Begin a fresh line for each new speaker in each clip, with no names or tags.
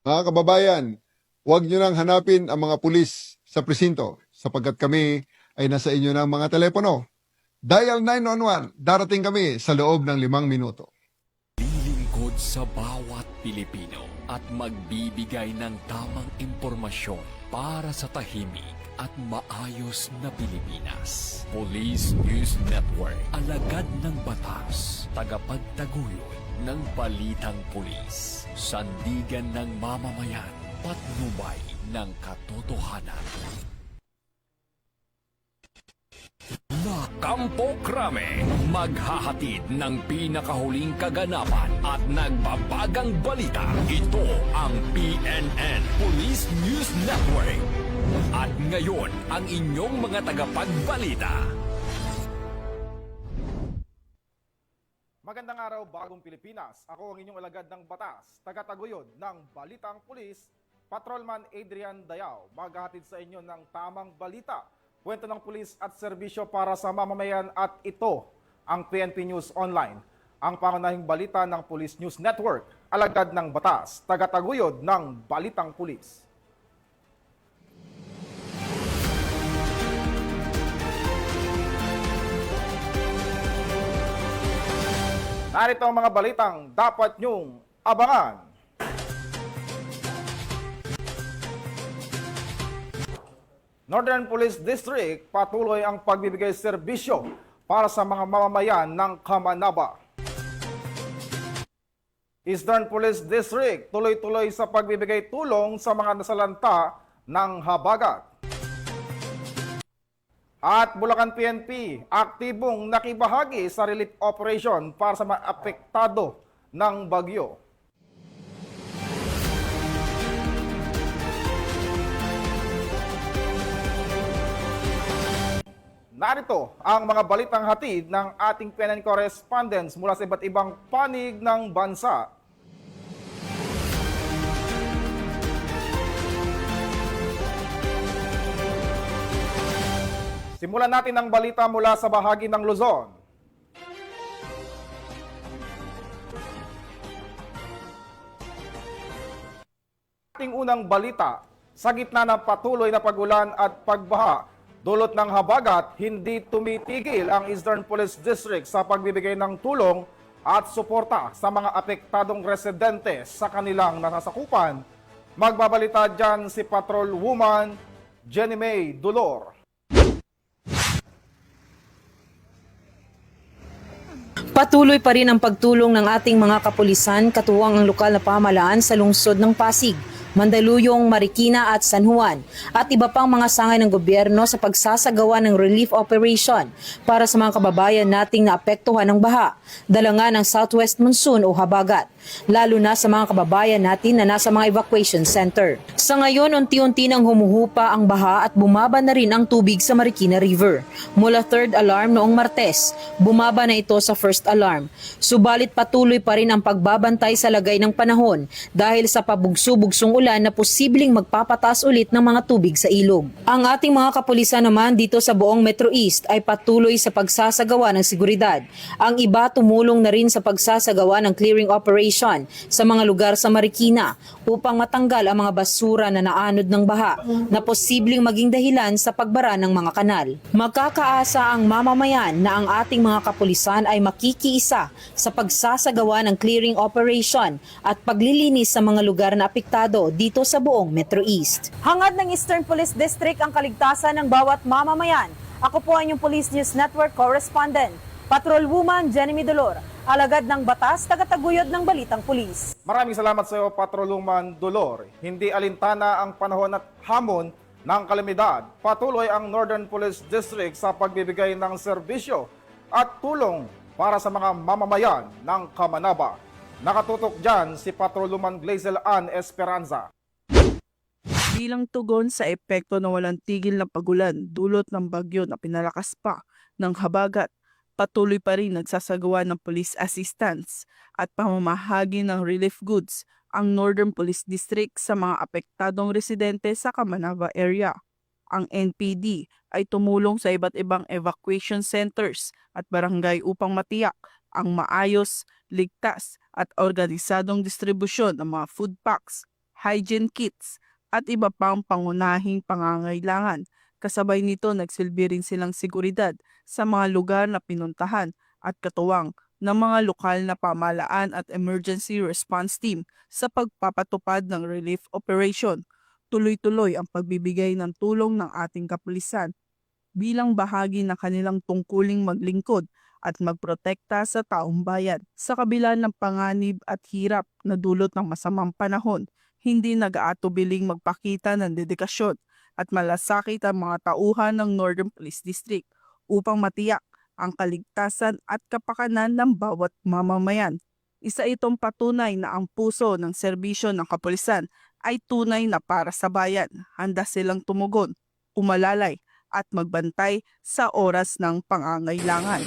Mga kababayan, huwag nyo nang hanapin ang mga pulis sa presinto sapagkat kami ay nasa inyo ng mga telepono. Dial 911, darating kami sa loob ng 5 minuto.
Lilingkod sa bawat Pilipino at magbibigay ng tamang impormasyon para sa tahimik at maayos na Pilipinas. Police News Network, alagad ng batas, tagapagtaguyod ng balitang pulis, sandigan ng mamamayan, patnubay ng katotohanan. Kampo Krame, maghahatid ng pinakahuling kaganapan at nagbabagang balita. Ito ang PNN Police News Network. At ngayon, ang inyong mga tagapagbalita.
Magandang araw, Bagong Pilipinas. Ako ang inyong alagad ng batas, tagataguyod ng Balitang Pulis, Patrolman Adrian Dayao. Maghahatid sa inyo ng tamang balita, kwento ng pulis at serbisyo para sa mamamayan, at ito ang PNP News Online, ang pangunahing balita ng Police News Network, alagad ng batas, tagataguyod ng Balitang Pulis. Narito ang mga balitang dapat nyong abangan. Northern Police District patuloy ang pagbibigay serbisyo para sa mga mamamayan ng Kamanaba. Eastern Police District tuloy-tuloy sa pagbibigay tulong sa mga nasalanta ng habagat. At Bulacan PNP, aktibong nakibahagi sa relief operation para sa mga apektado ng bagyo. Narito ang mga balitang hatid ng ating PNN correspondents mula sa iba't ibang panig ng bansa. Simulan natin ang balita mula sa bahagi ng Luzon. Ating unang balita, sa gitna ng patuloy na pagulan at pagbaha, dulot ng habagat, hindi tumitigil ang Eastern Police District sa pagbibigay ng tulong at suporta sa mga apektadong residente sa kanilang nasasakupan. Magbabalita dyan si Patrol Woman Jenny May Dulor.
Patuloy pa rin ang pagtulong ng ating mga kapulisan katuwang ang lokal na pamahalaan sa lungsod ng Pasig, Mandaluyong, Marikina at San Juan at iba pang mga sangay ng gobyerno sa pagsasagawa ng relief operation para sa mga kababayan nating naapektuhan ng baha, dala nga ng southwest monsoon o habagat, lalo na sa mga kababayan natin na nasa mga evacuation center. Sa ngayon, unti-unti nang humuhupa ang baha at bumaba na rin ang tubig sa Marikina River. Mula 3rd alarm noong Martes, bumaba na ito sa 1st alarm. Subalit patuloy pa rin ang pagbabantay sa lagay ng panahon dahil sa pabugso-bugsong ulan na posibleng magpapataas ulit ng mga tubig sa ilog. Ang ating mga kapulisan naman dito sa buong Metro East ay patuloy sa pagsasagawa ng seguridad. Ang iba tumulong na rin sa pagsasagawa ng clearing operation sa mga lugar sa Marikina upang matanggal ang mga basura na naanod ng baha na posibleng maging dahilan sa pagbara ng mga kanal. Magkakaasa ang mamamayan na ang ating mga kapulisan ay makikiisa sa pagsasagawa ng clearing operation at paglilinis sa mga lugar na apektado dito sa buong Metro East. Hangad ng Eastern Police District ang kaligtasan ng bawat mamamayan. Ako po ang inyong Police News Network correspondent, Patrol Woman Jenny Dolor, alagad ng batas, tagataguyod ng balitang pulis.
Maraming salamat sa iyo, Patrol Woman Dolor. Hindi alintana ang panahon at hamon ng kalamidad. Patuloy ang Northern Police District sa pagbibigay ng serbisyo at tulong para sa mga mamamayan ng Kamanaba. Nakatutok dyan si Patroluman Glazel Ann Esperanza.
Bilang tugon sa epekto ng walang tigil na pagulan dulot ng bagyo na pinalakas pa ng habagat, patuloy pa rin nagsasagawa ng police assistance at pamamahagi ng relief goods ang Northern Police District sa mga apektadong residente sa Kamanaba area. Ang NPD ay tumulong sa iba't ibang evacuation centers at barangay upang matiyak ang maayos, ligtas at organisadong distribusyon ng mga food packs, hygiene kits, at iba pang pangunahing pangangailangan. Kasabay nito, nagsilbi rin silang seguridad sa mga lugar na pinuntahan at katuwang ng mga lokal na pamahalaan at emergency response team sa pagpapatupad ng relief operation. Tuloy-tuloy ang pagbibigay ng tulong ng ating kapulisan bilang bahagi ng kanilang tungkuling maglingkod at magprotekta sa taong bayan. Sa kabila ng panganib at hirap na dulot ng masamang panahon, hindi nag-aatubiling magpakita ng dedikasyon at malasakit ang mga tauhan ng Northern Police District upang matiyak ang kaligtasan at kapakanan ng bawat mamamayan. Isa itong patunay na ang puso ng serbisyo ng kapulisan ay tunay na para sa bayan. Handa silang tumugon, umalalay at magbantay sa oras ng pangangailangan.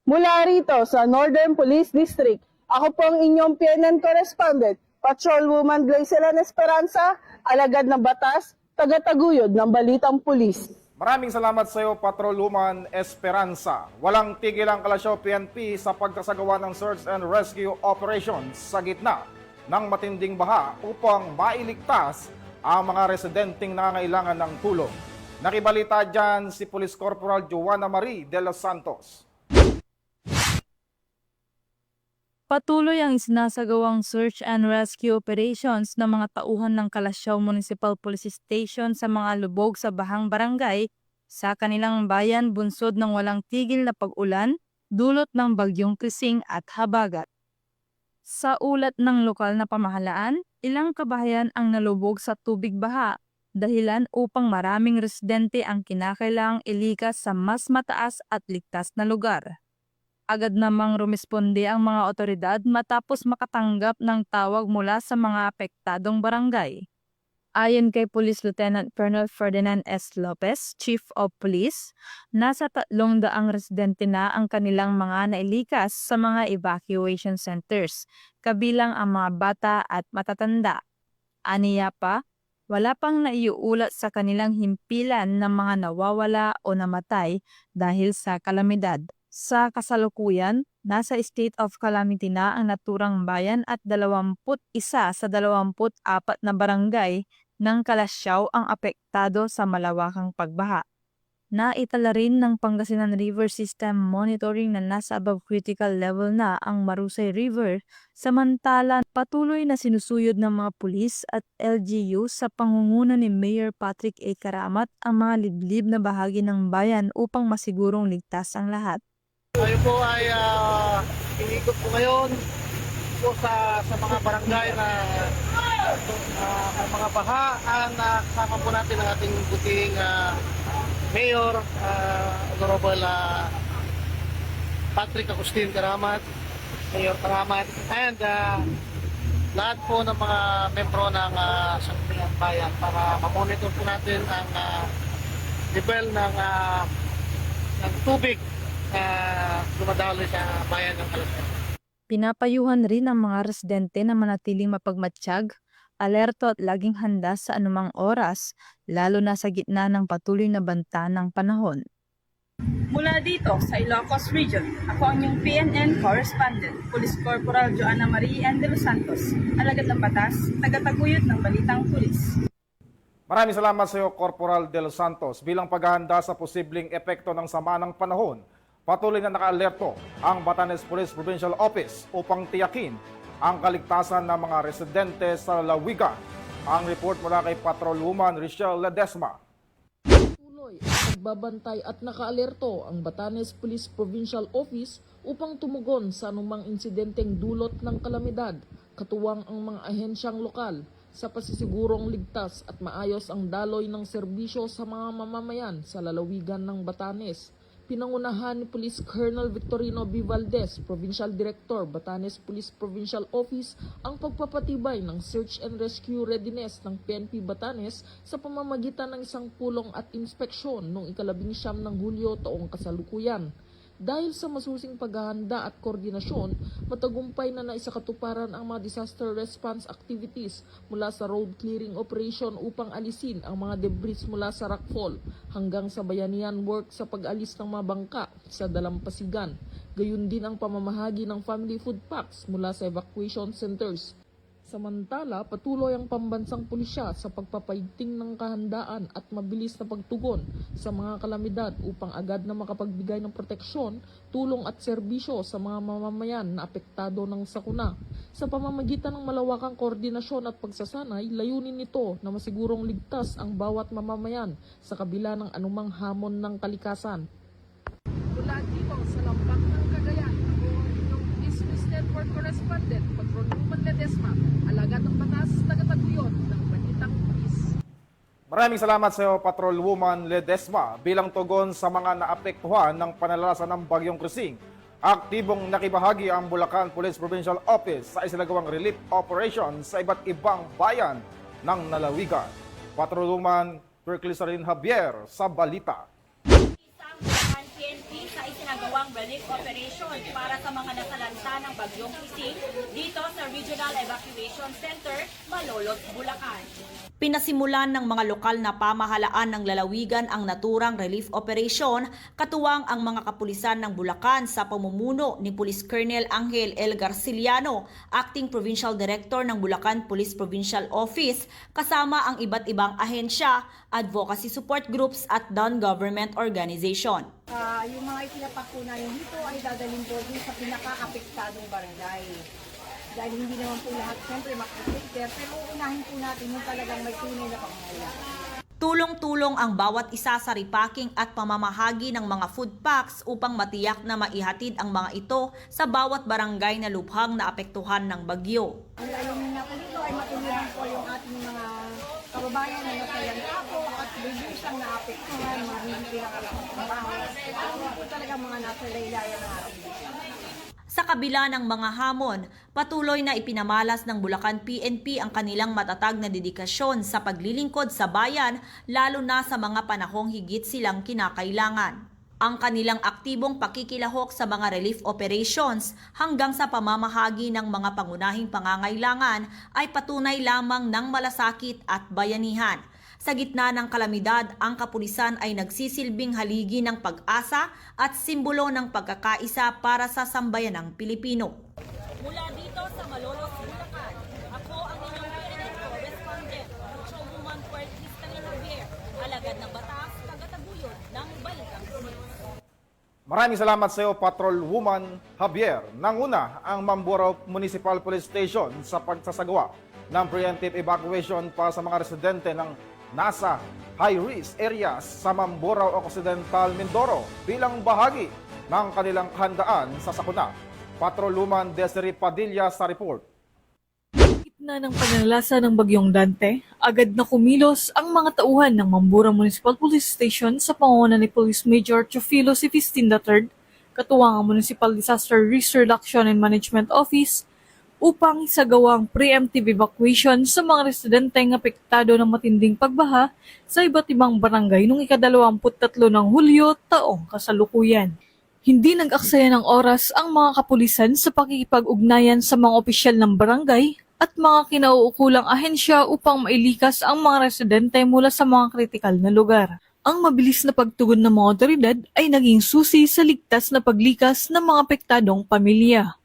Mula rito sa Northern Police District, ako po ang inyong PNN correspondent, Patrolwoman Glycelan Esperanza, alagad ng batas, tagataguyod ng Balitang Pulis.
Maraming salamat sa iyo, Patrolwoman Esperanza. Walang tigil ang Kalasyaw PNP sa pagkasagawa ng search and rescue operations sa gitna ng matinding baha upang mailigtas ang mga residenteng nangangailangan ng tulong. Nakibalita dyan si Police Corporal Joanna Marie de los Santos.
Patuloy ang isinasagawang search and rescue operations ng mga tauhan ng Kalasyaw Municipal Police Station sa mga lubog sa bahang barangay sa kanilang bayan bunsod ng walang tigil na pag-ulan dulot ng bagyong Krising at Habagat. Sa ulat ng lokal na pamahalaan, ilang kabahayan ang nalubog sa tubig baha dahilan upang maraming residente ang kinakailangang ilikas sa mas mataas at ligtas na lugar. Agad namang rumisponde ang mga otoridad matapos makatanggap ng tawag mula sa mga apektadong barangay. Ayon kay Police Lieutenant Colonel Ferdinand S. Lopez, Chief of Police, nasa 300 residente na ang kanilang mga nailikas sa mga evacuation centers, kabilang ang mga bata at matatanda. Aniya pa, wala pang naiuulat sa kanilang himpilan ng mga nawawala o namatay dahil sa kalamidad. Sa kasalukuyan, nasa state of calamity na ang naturang bayan at 21 sa 24 na barangay ng Kalasyaw ang apektado sa malawakang pagbaha. Naitala rin ng Pangasinan River System Monitoring na nasa above critical level na ang Marusay River, samantala patuloy na sinusuyod ng mga pulis at LGU sa pangunguna ni Mayor Patrick A. Karamat ang mga liblib na bahagi ng bayan upang masigurong ligtas ang lahat.
Tayo po ay inikot po ngayon po sa mga barangay na mga baha. Kasama po natin ang ating buting Mayor, Honorable Patrick Agustin Karamat, Mayor Karamat, and lahat po ng mga membro ng Sangguniang Bayan para mamonitor po natin ang level ng tubig na dumadaloy sa bayan ng Kalasyaw.
Pinapayuhan rin ang mga residente na manatiling mapagmatsyag, alerto at laging handa sa anumang oras, lalo na sa gitna ng patuloy na banta ng panahon.
Mula dito sa Ilocos Region, ako ang inyong PNN correspondent, Police Corporal Joanna Marie de los Santos, alagad ng batas, tagataguyod ng Balitang Pulis.
Maraming salamat sa iyo, Corporal de los Santos. Bilang paghahanda sa posibleng epekto ng sama ng panahon, patuloy na naka-alerto ang Batanes Police Provincial Office upang tiyakin ang kaligtasan ng mga residente sa Lawigan. Ang report mula kay Patrolwoman Richelle Ledesma.
Tuloy ang pagbabantay at naka-alerto ang Batanes Police Provincial Office upang tumugon sa anumang insidenteng dulot ng kalamidad, katuwang ang mga ahensyang lokal sa pasisigurong ligtas at maayos ang daloy ng serbisyo sa mga mamamayan sa lalawigan ng Batanes. Pinangunahan ni Police Colonel Victorino B. Valdez, Provincial Director, Batanes Police Provincial Office, ang pagpapatibay ng search and rescue readiness ng PNP Batanes sa pamamagitan ng isang pulong at inspeksyon noong 19 ng Hulyo taong kasalukuyan. Dahil sa masusing paghahanda at koordinasyon, matagumpay na naisakatuparan ang mga disaster response activities mula sa road clearing operation upang alisin ang mga debris mula sa rockfall hanggang sa bayanihan work sa pag-alis ng mga bangka sa dalampasigan. gayon din ang pamamahagi ng family food packs mula sa evacuation centers. Samantala, patuloy ang pambansang pulisya sa pagpapaigting ng kahandaan at mabilis na pagtugon sa mga kalamidad upang agad na makapagbigay ng proteksyon, tulong at serbisyo sa mga mamamayan na apektado ng sakuna. Sa pamamagitan ng malawakang koordinasyon at pagsasanay, layunin nito na masigurong ligtas ang bawat mamamayan sa kabila ng anumang hamon ng kalikasan. Mula dito sa Lampak ng Cagayan, ako ang inyong Business Network Correspondent, Patrol Woman Ledesma, alagad ng batas, tagataguyod ng Balitang Pulis.
Maraming salamat sa iyo, Patrolwoman Ledesma. Bilang tugon sa mga naapektuhan ng panalasa ng Bagyong Krising, aktibong nakibahagi ang Bulacan Police Provincial Office sa isinagawang relief operation sa iba't ibang bayan ng Nalawigan. Patrolwoman Perclisarin Javier sa Balita.
Isang PNP sa isinagawang relief operation para sa mga nasalanta ng Bagyong Krising dito sa Regional Evacuation Center, Malolos, Bulacan.
Pinasimulan ng mga lokal na pamahalaan ng lalawigan ang naturang relief operation, katuwang ang mga kapulisan ng Bulacan sa pamumuno ni Police Colonel Angel L. Garciliano, Acting Provincial Director ng Bulacan Police Provincial Office, kasama ang iba't ibang ahensya, advocacy support groups at non-government organization.
Yung mga itinapak po namin dito ay dadalhin po din sa pinaka-apektadong barangay. Dahil hindi naman po lahat siyempre makaprotector, pero unahin po natin yung talagang may tunay na pangangailangan.
Tulong-tulong ang bawat isa sa repacking at pamamahagi ng mga food packs upang matiyak na maihatid ang mga ito sa bawat barangay na lubhang naapektuhan ng bagyo.
Ang layunin na po dito ay matulungan po yung ating mga kababayan na nasalanta po at lubusang naapektuhan, mga hindi pinakalakas ng bahay. At po talaga mga nasa laylayan ng ating buhay.
Sa kabila ng mga hamon, patuloy na ipinamalas ng Bulacan PNP ang kanilang matatag na dedikasyon sa paglilingkod sa bayan, lalo na sa mga panahong higit silang kinakailangan. Ang kanilang aktibong pakikilahok sa mga relief operations hanggang sa pamamahagi ng mga pangunahing pangangailangan ay patunay lamang ng malasakit at bayanihan. Sa gitna ng kalamidad, ang kapulisan ay nagsisilbing haligi ng pag-asa at simbolo ng pagkakaisa para sa sambayanang Pilipino. Mula dito sa Malolos, Bulacan, ako ang inyong PNN correspondent, Patrolwoman Perclisarin Javier, alagad ng batas, tagataguyod ng Balitang Pulis.
Maraming salamat sa iyo, Patrolwoman Javier. Nanguna ang Mamburao Municipal Police Station sa pagsasagawa ng preemptive evacuation para sa mga residente ng nasa high-risk areas sa Mamburao Occidental, Mindoro bilang bahagi ng kanilang handaan sa sakuna. Patrolwoman Desiree Padilla sa report.
Gitna ng panalasa ng Bagyong Dante, agad na kumilos ang mga tauhan ng Mamburao Municipal Police Station sa pangunguna ni Police Major Teofilo Sifistin III, katuwang ang Municipal Disaster Risk Reduction and Management Office, upang isagawang preemptive evacuation sa mga residenteng apektado ng matinding pagbaha sa iba't ibang barangay noong ika-23 ng Hulyo taong kasalukuyan. Hindi nag-aksaya ng oras ang mga kapulisan sa pakikipag-ugnayan sa mga opisyal ng barangay at mga kinauukulang ahensya upang mailikas ang mga residente mula sa mga kritikal na lugar. Ang mabilis na pagtugon ng mga otoridad ay naging susi sa ligtas na paglikas ng mga apektadong pamilya.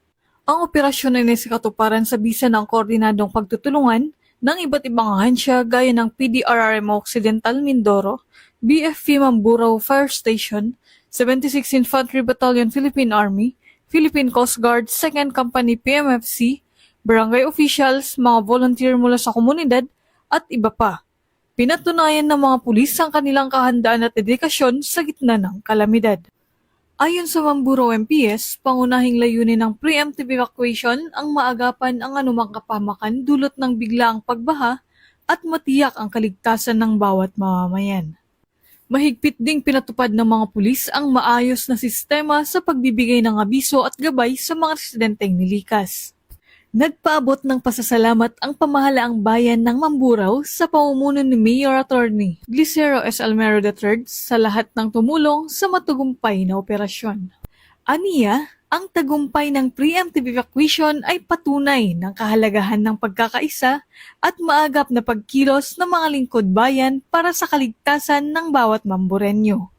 Ang operasyon ay nasikatuparan sa bisa ng koordinadong pagtutulungan ng iba't ibang ahensya gaya ng PDRRMO Occidental Mindoro, BFP Mamburao Fire Station, 76 Infantry Battalion Philippine Army, Philippine Coast Guard, 2nd Company PMFC, barangay officials, mga volunteer mula sa komunidad, at iba pa. Pinatunayan ng mga pulis ang kanilang kahandaan at dedikasyon sa gitna ng kalamidad. Ayon sa Mamburao MPS, pangunahing layunin ng preemptive evacuation ang maagapan ang anumang kapahamakan dulot ng biglaang pagbaha at matiyak ang kaligtasan ng bawat mamamayan. Mahigpit ding pinatupad ng mga pulis ang maayos na sistema sa pagbibigay ng abiso at gabay sa mga residenteng nilikas. Nagpaabot ng pasasalamat ang pamahalaang bayan ng Mamburao sa pamumuno ni Mayor Attorney Glicero S. Almero III sa lahat ng tumulong sa matagumpay na operasyon. Aniya, ang tagumpay ng preemptive evacuation ay patunay ng kahalagahan ng pagkakaisa at maagap na pagkilos ng mga lingkod bayan para sa kaligtasan ng bawat Mambureño.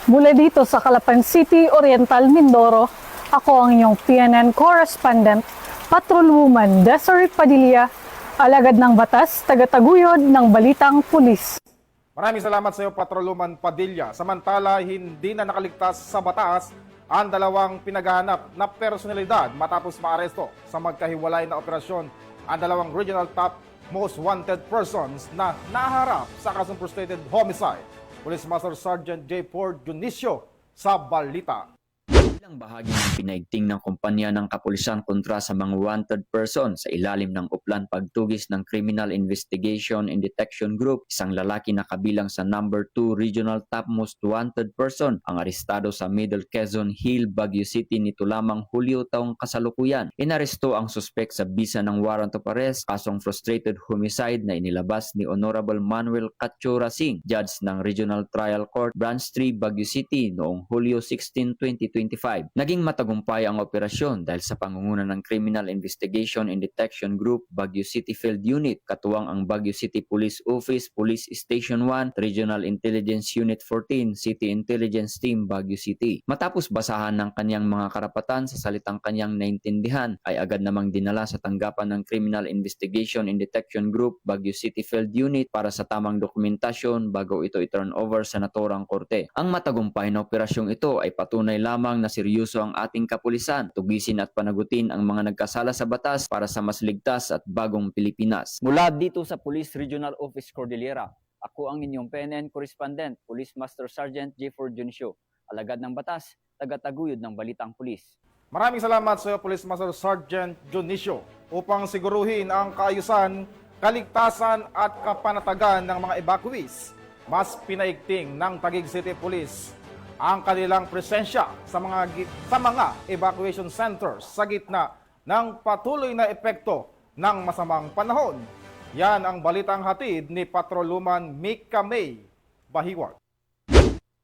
Mula dito sa Calapan City, Oriental, Mindoro, ako ang inyong PNN correspondent, Patrolwoman Desiree Padilla, alagad ng batas, tagataguyod ng Balitang Pulis.
Maraming salamat sa iyo, Patrolwoman Padilla. Samantala, hindi na nakaligtas sa batas ang dalawang pinaghahanap na personalidad matapos maaresto sa magkahiwalay na operasyon ang dalawang regional top most wanted persons na naharap sa kasong frustrated homicide. Police Master Sergeant J. Ford Junicio sa Balita.
Bilang bahagi ng pinaigting ng kumpanya ng kapulisan kontra sa mga wanted person sa ilalim ng Uplan Pagtugis ng Criminal Investigation and Detection Group, isang lalaki na kabilang sa number 2 regional top most wanted person ang arestado sa Middle Quezon Hill, Baguio City nito lamang Hulyo taong kasalukuyan. Inaresto ang suspek sa bisa ng warrant of arrest kasong frustrated homicide na inilabas ni Honorable Manuel Cachura Singh, judge ng Regional Trial Court Branch 3, Baguio City noong Hulyo 16, 2025. Naging matagumpay ang operasyon dahil sa pangunguna ng Criminal Investigation and Detection Group Baguio City Field Unit, katuwang ang Baguio City Police Office, Police Station 1, Regional Intelligence Unit 14, City Intelligence Team Baguio City. Matapos basahan ng kanyang mga karapatan sa salitang kanyang naintindihan, ay agad namang dinala sa tanggapan ng Criminal Investigation and Detection Group Baguio City Field Unit para sa tamang dokumentasyon bago ito i-turn over sa naturang korte. Ang matagumpay na operasyong ito ay patunay lamang na seryoso ang ating kapulisan, tugisin at panagutin ang mga nagkasala sa batas para sa mas ligtas at bagong Pilipinas. Mula dito sa Police Regional Office Cordillera, ako ang inyong PNN correspondent, Police Master Sergeant J. Ford Junicio, alagad ng batas, tagataguyod ng Balitang Pulis.
Maraming salamat sa iyo, Police Master Sergeant Junicio, upang siguruhin ang kaayusan, kaligtasan at kapanatagan ng mga evacuees. Mas pinaigting ng Taguig City Police ang kanilang presensya sa mga evacuation centers sa gitna ng patuloy na epekto ng masamang panahon. Yan ang balitang hatid ni Patrolwoman Mika May Bahiwag.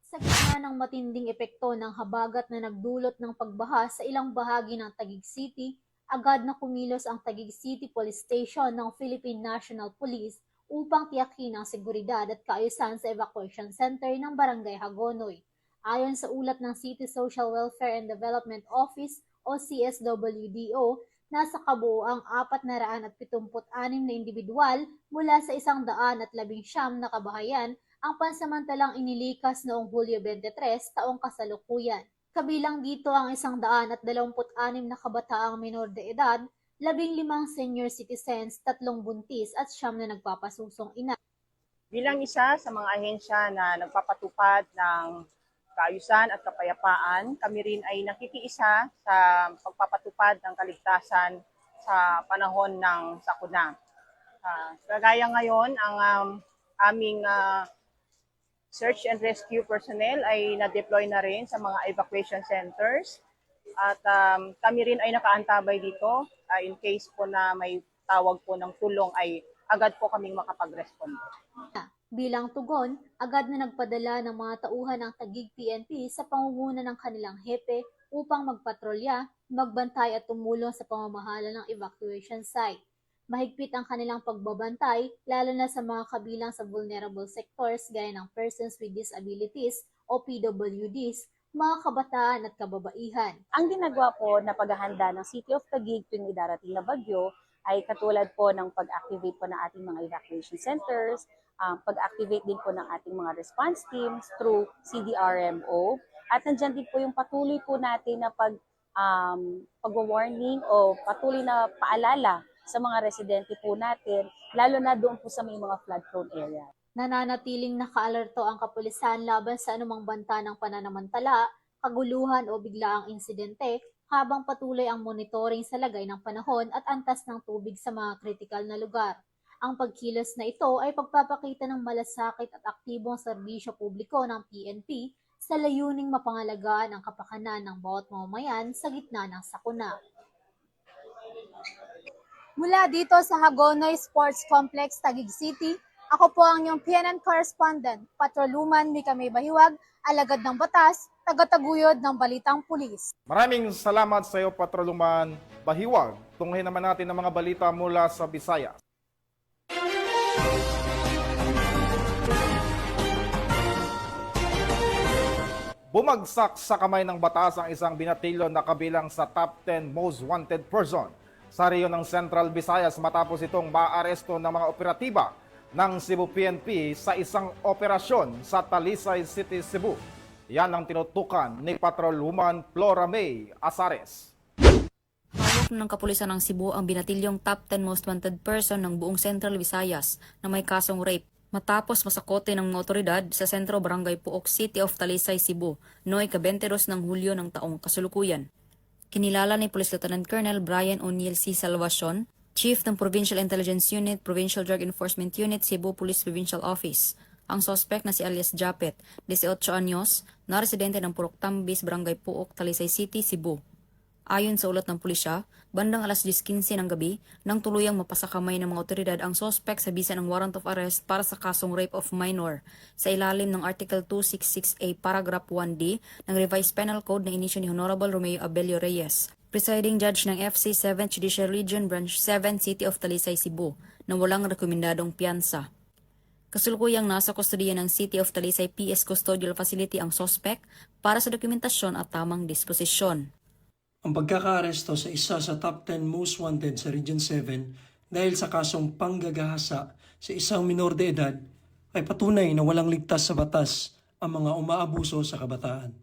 Sa gitna ng matinding epekto ng habagat na nagdulot ng pagbaha sa ilang bahagi ng Taguig City, agad na kumilos ang Taguig City Police Station ng Philippine National Police upang tiyakin ang seguridad at kaayusan sa evacuation center ng Barangay Hagonoy. Ayon sa ulat ng City Social Welfare and Development Office o CSWDO, nasa kabuoang 476 na individual mula sa 119 na kabahayan ang pansamantalang inilikas noong Hulyo 23 taong kasalukuyan. Kabilang dito ang 126 na kabataang minor de edad, 15 senior citizens, 3 buntis at 9 na nagpapasusong ina.
Bilang isa sa mga ahensya na nagpapatupad ng kaayusan at kapayapaan, kami rin ay nakikiisa sa pagpapatupad ng kaligtasan sa panahon ng sakuna. Kagaya ngayon, ang aming search and rescue personnel ay na-deploy na rin sa mga evacuation centers. At kami rin ay nakaantabay dito in case po na may tawag po ng tulong ay agad po kaming makapag-respond.
Bilang tugon, agad na nagpadala ng mga tauhan ng Taguig PNP sa pangunguna ng kanilang hepe upang magpatrolya, magbantay at tumulong sa pamamahala ng evacuation site. Mahigpit ang kanilang pagbabantay, lalo na sa mga kabilang sa vulnerable sectors gaya ng persons with disabilities o PWDs, mga kabataan at kababaihan.
Ang ginagawa po na paghahanda ng City of Taguig tuwing idarating na bagyo ay katulad po ng pag-activate po ng ating mga evacuation centers, pag-activate din po ng ating mga response teams through CDRMO. At nandyan din po yung patuloy po natin na pag-warning o patuloy na paalala sa mga residente po natin, lalo na doon po sa may mga flood-prone area.
Nananatiling nakaalerto ang kapulisan laban sa anumang banta ng pananamantala, kaguluhan o biglaang insidente habang patuloy ang monitoring sa lagay ng panahon at antas ng tubig sa mga kritikal na lugar. Ang pagkilos na ito ay pagpapakita ng malasakit at aktibong serbisyo publiko ng PNP sa layuning mapangalagaan ang kapakanan ng bawat mamamayan sa gitna ng sakuna.
Mula dito sa Hagonoy Sports Complex, Taguig City, ako po ang inyong PNN correspondent, Patrolwoman Mika May Bahiwag, alagad ng batas, tagataguyod ng Balitang Pulis.
Maraming salamat sa iyo, Patrolwoman Bahiwag. Tunghayin naman natin ang mga balita mula sa Visayas. Bumagsak sa kamay ng batas ang isang binatilyo na kabilang sa top 10 most wanted person sa rehiyon ng Central Visayas matapos itong maaresto ng mga operatiba ng Cebu PNP sa isang operasyon sa Talisay City, Cebu. Yan ang tinutukan ni Patrolwoman Flora May Azares.
Hawak ng kapulisan ng Cebu ang binatilyong top 10 most wanted person ng buong Central Visayas na may kasong rape matapos masakote ng mga otoridad sa Sentro Barangay Puok City of Talisay, Cebu noong ika-22 ng Hulyo ng taong kasulukuyan. Kinilala ni Police Lieutenant Colonel Brian O'Neil C. Salvacion, Chief ng Provincial Intelligence Unit, Provincial Drug Enforcement Unit, Cebu Police Provincial Office. Ang suspect na si alias Japet, 18 anyos, na residente ng Purok Tambis, Barangay Puok, Talisay City, Cebu. Ayon sa ulat ng pulisya, bandang alas 10:15 ng gabi, nang tuluyang mapasakamay ng mga otoridad ang suspect sa bisa ng warrant of arrest para sa kasong rape of minor sa ilalim ng Article 266A Paragraph 1D ng Revised Penal Code na inisyo ni Honorable Romeo Abelio Reyes, Presiding Judge ng FC 7th Judicial Region Branch 7 City of Talisay, Cebu, na walang rekomendadong piyansa. Kasulukuyang nasa kustodiya ng City of Talisay PS Custodial Facility ang suspect para sa dokumentasyon at tamang disposisyon.
Ang pagkakaaresto sa isa sa top 10 most wanted sa Region 7 dahil sa kasong panggagahasa sa isang minor de edad ay patunay na walang ligtas sa batas ang mga umaabuso sa kabataan.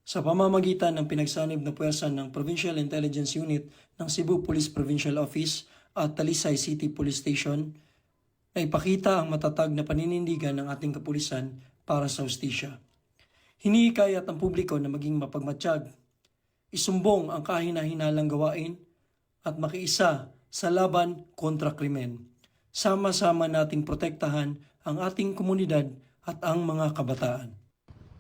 Sa pamamagitan ng pinagsanib na puwersa ng Provincial Intelligence Unit ng Cebu Police Provincial Office at Talisay City Police Station, na ipakita ang matatag na paninindigan ng ating kapulisan para sa hustisya. Hinihikayat ang publiko na maging mapagmatsyag, isumbong ang kahina-hinalang gawain at makiisa sa laban kontra krimen. Sama-sama nating protektahan ang ating komunidad at ang mga kabataan.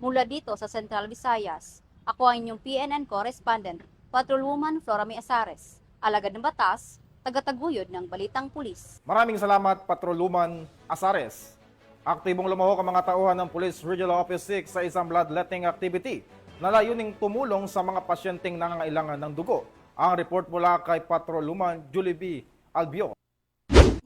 Mula dito sa Central Visayas, ako ang inyong PNN correspondent, Patrolwoman Flora May Azares, alagad ng batas, tagataguyod ng Balitang Pulis.
Maraming salamat, Patrolwoman Azares. Aktibong lumahok ang mga tauhan ng Police Regional Office 6 sa isang bloodletting activity na layuning tumulong sa mga pasyenteng nangangailangan ng dugo. Ang report mula kay Patrolwoman Julie B. Albio.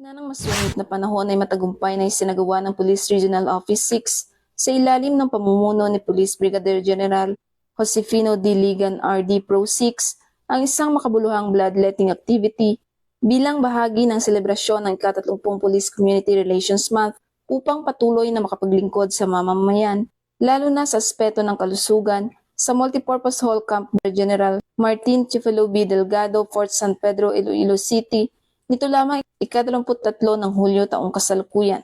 Na ng masungit na panahon ay matagumpay na isinagawa ng Police Regional Office 6 sa ilalim ng pamumuno ni Police Brigadier General Josefino D. Ligan RD Pro 6 ang isang makabuluhang bloodletting activity bilang bahagi ng selebrasyon ng ika-30 Police Community Relations Month upang patuloy na makapaglingkod sa mamamayan, lalo na sa aspeto ng kalusugan, sa Multipurpose Hall Camp General Martin Chifelo B. Delgado, Fort San Pedro, Iloilo City, nito lamang ika-23 ng Hulyo taong kasalukuyan.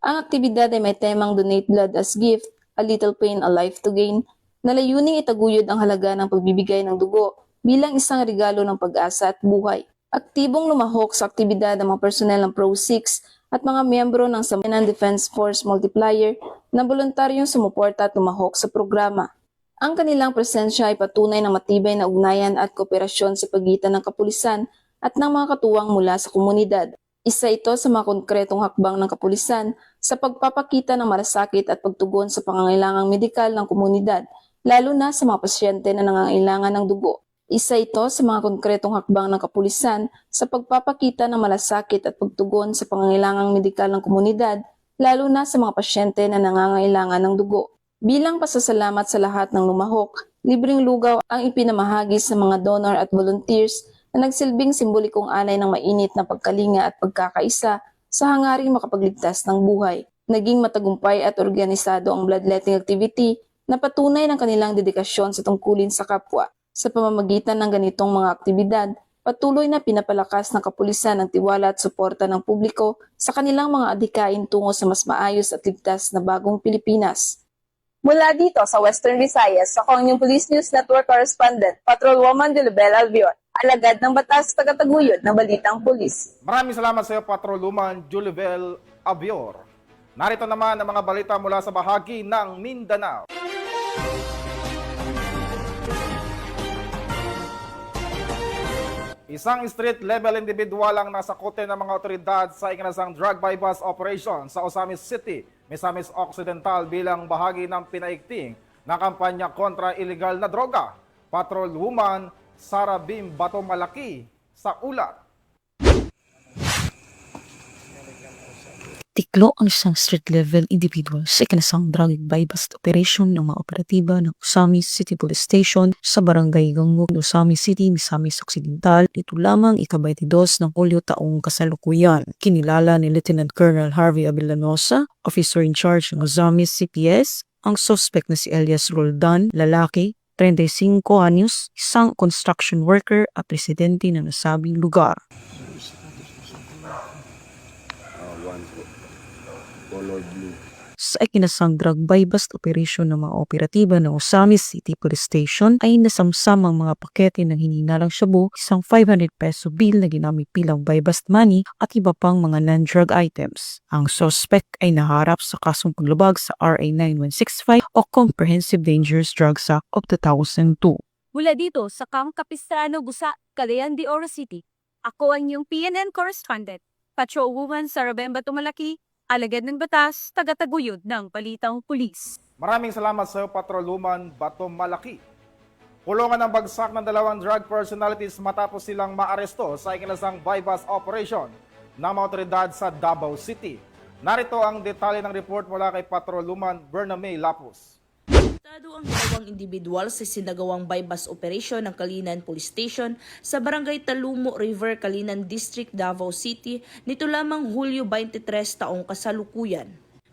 Ang aktibidad ay may temang Donate Blood as Gift, A Little Pain, A Life to Gain, na layuning itaguyod ang halaga ng pagbibigay ng dugo bilang isang regalo ng pag-asa at buhay. Aktibong lumahok sa aktibidad ang mga personel ng Pro 6 at mga miyembro ng Sambayanan Defense Force Multiplier na voluntaryong sumuporta at lumahok sa programa. Ang kanilang presensya ay patunay ng matibay na ugnayan at kooperasyon sa pagitan ng kapulisan at ng mga katuwang mula sa komunidad. Isa ito sa mga konkretong hakbang ng kapulisan sa pagpapakita ng malasakit at pagtugon sa pangangailangang medikal ng komunidad, lalo na sa mga pasyente na nangangailangan ng dugo. Isa ito sa mga konkretong hakbang ng kapulisan sa pagpapakita ng malasakit at pagtugon sa pangangailangang medikal ng komunidad, lalo na sa mga pasyente na nangangailangan ng dugo. Bilang pasasalamat sa lahat ng lumahok, libreng lugaw ang ipinamahagi sa mga donor at volunteers na nagsilbing simbolikong alay ng mainit na pagkalinga at pagkakaisa sa hangaring makapagligtas ng buhay. Naging matagumpay at organisado ang bloodletting activity na patunay ng kanilang dedikasyon sa tungkulin sa kapwa. Sa pamamagitan ng ganitong mga aktibidad, patuloy na pinapalakas ng kapulisan ang tiwala at suporta ng publiko sa kanilang mga adhikain tungo sa mas maayos at ligtas na bagong Pilipinas.
Mula dito sa Western Visayas, ako ang inyong Police News Network correspondent, Patrolwoman Julibel Albior, alagad ng batas, tagataguyod ng Balitang Pulis.
Maraming salamat sa iyo, Patrolwoman Julibel Albior. Narito naman ang mga balita mula sa bahagi ng Mindanao. Isang street-level individual ang nasakote ng mga otoridad sa ikinasang drug bypass operation sa Osamis City, Misamis Occidental bilang bahagi ng pinaigting na kampanya kontra illegal na droga. Patrolwoman Sara Bim Batomalaki sa ulat.
Natiklo ang isang street-level individual sa ikinasang drug buy-bust operation ng mga operatiba ng Osamis City Police Station sa Barangay Gangog, Osamis City, Misamis Occidental. Ito lamang ika-22 ng Hulyo taong kasalukuyan. Kinilala ni Lieutenant Colonel Harvey Avellanosa, officer in charge ng Osamis CPS, ang suspect na si Elias Roldan, lalaki, 35 anyos, isang construction worker at residente ng nasabing lugar. Sa ikinasang drug buy-bust operation ng mga operatiba ng Osamis City Police Station ay nasamsam ang mga pakete ng hininalang shabu, isang 500 peso bill na ginamit bilang buy-bust money at iba pang mga non-drug items. Ang suspect ay naharap sa kasong paglabag sa RA 9165 o Comprehensive Dangerous Drugs Act of 2002.
Mula dito sa Camp Capistrano, Gusa, Cagayan de Oro City, ako ang iyong PNN correspondent, Patrolwoman Sara Bemba Tumalaki, alagad ng batas, tagataguyod ng Balitang Pulis.
Maraming salamat sa iyo, Patrolwoman Bato Malaki. Kulungan ang bagsak ng 2 drug personalities matapos silang maaresto sa ikinasang buy-bust operation ng mga otoridad sa Davao City. Narito ang detalye ng report mula kay Patrolwoman Bername Lapus.
Arestado ang 2 individual sa sinagawang buy-bust operation ng Kalinan Police Station sa Barangay Talumo River, Kalinan District, Davao City nito lamang Hulyo 23 taong kasalukuyan.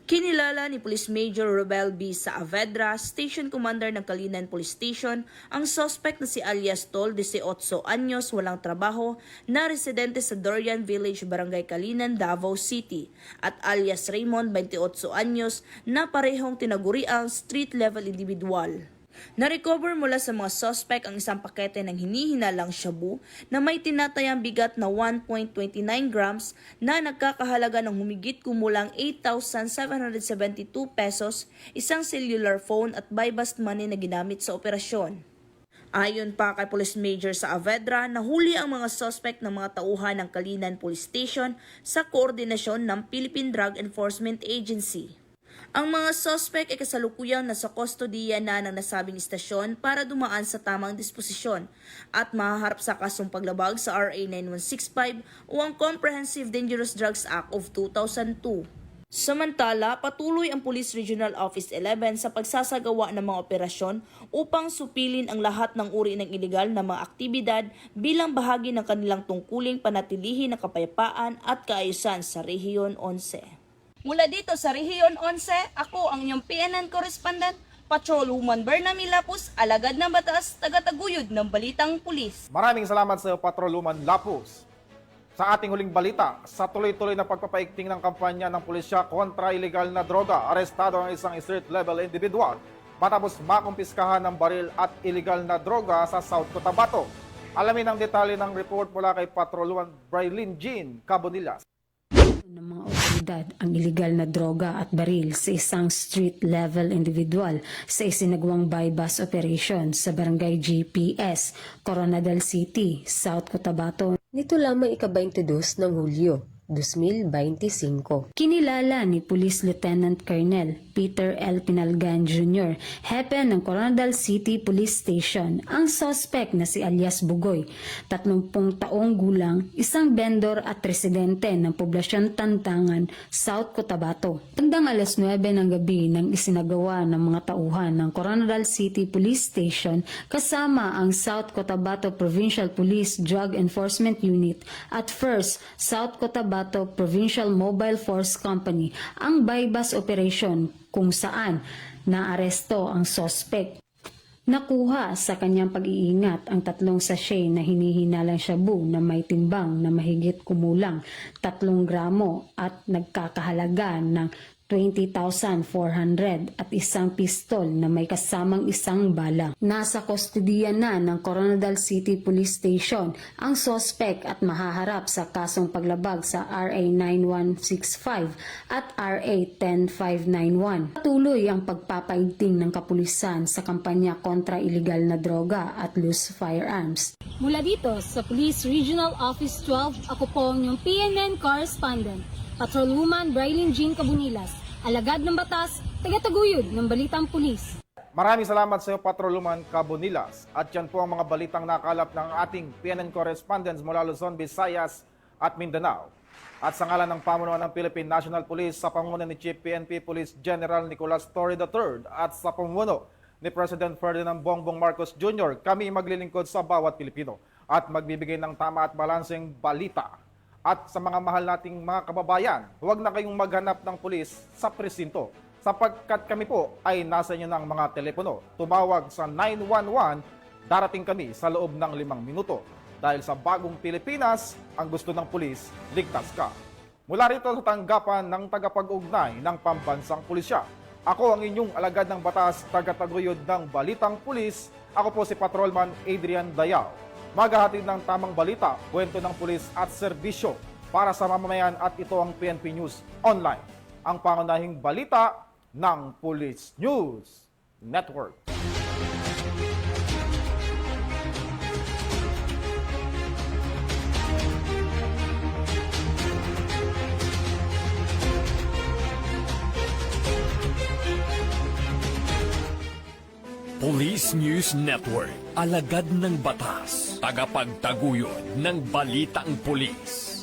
Kinilala ni Police Major Robel B. Saavedra, Station Commander ng Kalinan Police Station, ang suspect na si alias Tol, 18 anyos, walang trabaho, na residente sa Dorian Village, Barangay Kalinan, Davao City, at alias Raymond, 28 anyos, na parehong tinaguriang street-level individual. Na-recover mula sa mga suspect ang isang pakete ng hinihinalang shabu na may tinatayang bigat na 1.29 grams na nagkakahalaga ng humigit kumulang 8,772 pesos, isang cellular phone at buy-bust money na ginamit sa operasyon. Ayon pa kay Police Major Saavedra, nahuli ang mga suspect ng mga tauhan ng Kalinan Police Station sa koordinasyon ng Philippine Drug Enforcement Agency. Ang mga suspect ay kasalukuyang nasa kustodiya na ng nasabing istasyon para dumaan sa tamang disposisyon at mahaharap sa kasong paglabag sa RA 9165 o ang Comprehensive Dangerous Drugs Act of 2002. Samantala, patuloy ang Police Regional Office 11 sa pagsasagawa ng mga operasyon upang supilin ang lahat ng uri ng iligal na mga aktibidad bilang bahagi ng kanilang tungkuling panatilihin ng kapayapaan at kaayusan sa Rehiyon 11. Mula dito sa Rehiyon 11, ako ang inyong PNN correspondent, Patrolwoman Bername Lapus, alagad ng batas, tagataguyod ng Balitang Pulis.
Maraming salamat sa iyo, Patrolwoman Lapus. Sa ating huling balita, sa tuloy-tuloy na pagpapaigting ng kampanya ng pulisya kontra ilegal na droga, arestado ang isang street-level individual matapos makumpiskahan ng baril at ilegal na droga sa South Cotabato. Alamin ang detalye ng report mula kay Patrolwoman Braylin Jean Cabonillas.
Ng mga otoridad ang ilegal na droga at baril sa isang street-level individual sa isinagawang buy-bust operation sa Barangay GPS, Coronadal City, South Cotabato. Nito lamang ika-22 ng Hulyo 2025. Kinilala ni Police Lieutenant Colonel Peter L. Pinalgan Jr., hepe ng Coronadal City Police Station, ang suspect na si alias Bugoy, 30 taong gulang, isang vendor at residente ng poblasyon Tantangan, South Cotabato. Tandang alas 9 ng gabi nang isinagawa ng mga tauhan ng Coronadal City Police Station kasama ang South Cotabato Provincial Police Drug Enforcement Unit at 1st South Cotabato Provincial Mobile Force Company ang buy-bust operation kung saan naaresto ang suspect. Nakuha sa kanyang pag-iingat ang 3 sachet na hinihinalang shabu na may timbang na mahigit kumulang 3 gramo at nagkakahalaga ng 20,400 at isang pistol na may kasamang isang bala. Nasa kustodiya na ng Coronadal City Police Station ang suspect at mahaharap sa kasong paglabag sa RA 9165 at RA 10591. Patuloy ang pagpapaigting ng kapulisan sa kampanya kontra ilegal na droga at loose firearms.
Mula dito sa Police Regional Office 12, ako po ang inyong PNN correspondent, Patrolwoman Braylin Jean Cabonilas, alagad ng batas, tagataguyod ng Balitang Pulis.
Maraming salamat sa iyo, Patrolwoman Cabonilas. At yan po ang mga balitang nakalap ng ating PNN correspondents mula Luzon, Visayas at Mindanao. At sa ngalan ng pamunuan ng Philippine National Police sa pangunguna ni Chief PNP Police General Nicolas Torre III at sa pamumuno ni President Ferdinand Bongbong Marcos Jr., kami maglilingkod sa bawat Pilipino at magbibigay ng tama at balanseng balita. At sa mga mahal nating mga kababayan, huwag na kayong maghanap ng pulis sa presinto sapagkat kami po ay nasa inyo ng mga telepono. Tumawag sa 911, darating kami sa loob ng 5 minuto. Dahil sa bagong Pilipinas, ang gusto ng pulis, ligtas ka. Mula rito sa tanggapan ng tagapag-ugnay ng Pambansang Pulisya, ako ang inyong alagad ng batas, tagataguyod ng Balitang Pulis. Ako po si Patrolman Adrian Dayao. Maghahatid ng tamang balita, kwento ng pulis at serbisyo para sa mamamayan at ito ang PNP News Online, ang pangunahing balita ng Police News Network.
Police News Network, alagad ng batas, tagapagtaguyod ng balitang pulis.